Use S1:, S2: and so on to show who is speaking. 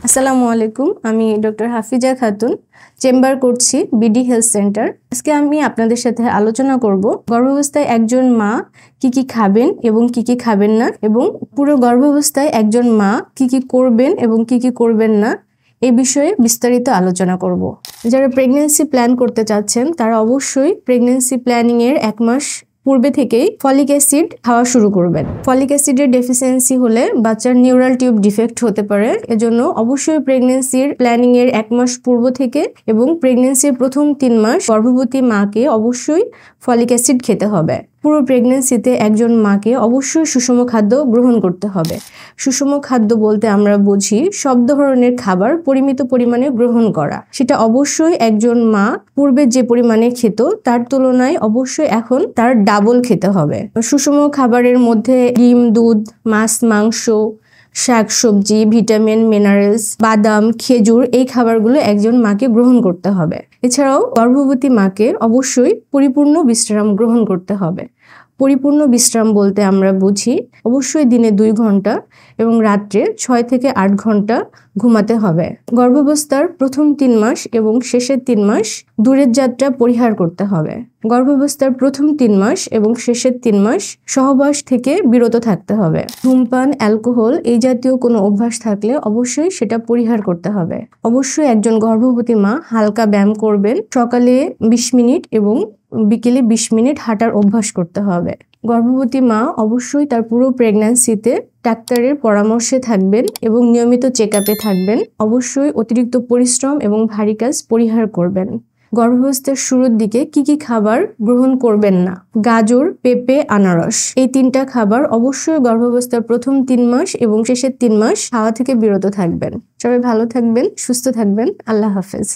S1: আসসালামু আলাইকুম। আমি ডক্টর হাফিজা খাতুন, চেম্বার করছি বিডি হেলথ সেন্টার। আজকে আমি আপনাদের সাথে আলোচনা করব গর্ভাবস্থায় একজন মা কি কি খাবেন এবং কি কি খাবেন না, এবং পুরো গর্ভাবস্থায় একজন মা কি কি করবেন এবং কি কি করবেন না এই বিষয়ে বিস্তারিত আলোচনা করব। যারা প্রেগন্যান্সি প্ল্যান করতে চাচ্ছেন তারা অবশ্যই প্রেগন্যান্সি প্ল্যানিং এর 1 মাস পূর্বে থেকেই ফলিক অ্যাসিড খাওয়া শুরু করবেন। ফলিক অ্যাসিডের ডেফিসিয়েন্সি হলে বাচ্চার নিউরাল টিউব ডিফেক্ট হতে পারে। এজন্য অবশ্যই প্রেগন্যান্সির প্ল্যানিং এর 1 মাস পূর্ব থেকে এবং প্রেগন্যান্সির প্রথম 3 মাস গর্ভবতী মাকে অবশ্যই ফলিক অ্যাসিড খেতে হবে। পুরো প্রেগন্যান্সিতে একজন মাকে অবশ্যই সুষম খাদ্য গ্রহণ করতে হবে। সুষম খাদ্য বলতে আমরা বুঝি সব ধরনের খাবার পরিমিত পরিমাণে গ্রহণ করা। সেটা অবশ্যই একজন মা পূর্বে যে পরিমাণে খেত তার তুলনায় অবশ্যই এখন তার ডাবল খেতে হবে। সুষম খাবারের মধ্যে ডিম, দুধ, মাছ, মাংস, শাকসবজি, ভিটামিন, মিনারেলস, বাদাম, খেজুর এই খাবারগুলো একজন মাকে গ্রহণ করতে হবে। এছাড়াও গর্ভবতী মাকে অবশ্যই পরিপূর্ণ বিশ্রাম গ্রহণ করতে হবে। পরিপূর্ণ বিশ্রাম বলতে আমরা বুঝি অবশ্যই দিনে 2 ঘন্টা এবং রাত্রে 6 থেকে 8 ঘন্টা ঘুমাতে হবে। গর্ভাবস্থার প্রথম 3 মাস এবং শেষের 3 মাস দূরের যাত্রা পরিহার করতে হবে। গর্ভাবস্থার প্রথম 3 মাস এবং শেষের 3 মাস সহবাস থেকে বিরত থাকতে হবে। ধূমপান, অ্যালকোহল এই জাতীয় কোনো অভ্যাস থাকলে অবশ্যই সেটা পরিহার করতে হবে। অবশ্যই একজন গর্ভবতী মা হালকা ব্যায়াম করবেন। সকালে 20 মিনিট এবং বিকেলে 20 মিনিট হাঁটার অভ্যাস করতে হবে। গর্ভবতী মা অবশ্যই তার পুরো প্রেগন্যান্সিতে ডাক্তারের পরামর্শে থাকবেন এবং নিয়মিত চেকআপে থাকবেন। অবশ্যই অতিরিক্ত পরিশ্রম এবং ভারী কাজ পরিহার করবেন। গর্ভাবস্থার শুরুর দিকে কি কি খাবার গ্রহণ করবেন না? গাজর, পেঁপে, আনারস এই 3টা খাবার অবশ্যই গর্ভাবস্থার প্রথম 3 মাস এবং শেষের 3 মাস খাওয়া থেকে বিরত থাকবেন। সবাই ভালো থাকবেন, সুস্থ থাকবেন। আল্লাহ হাফেজ।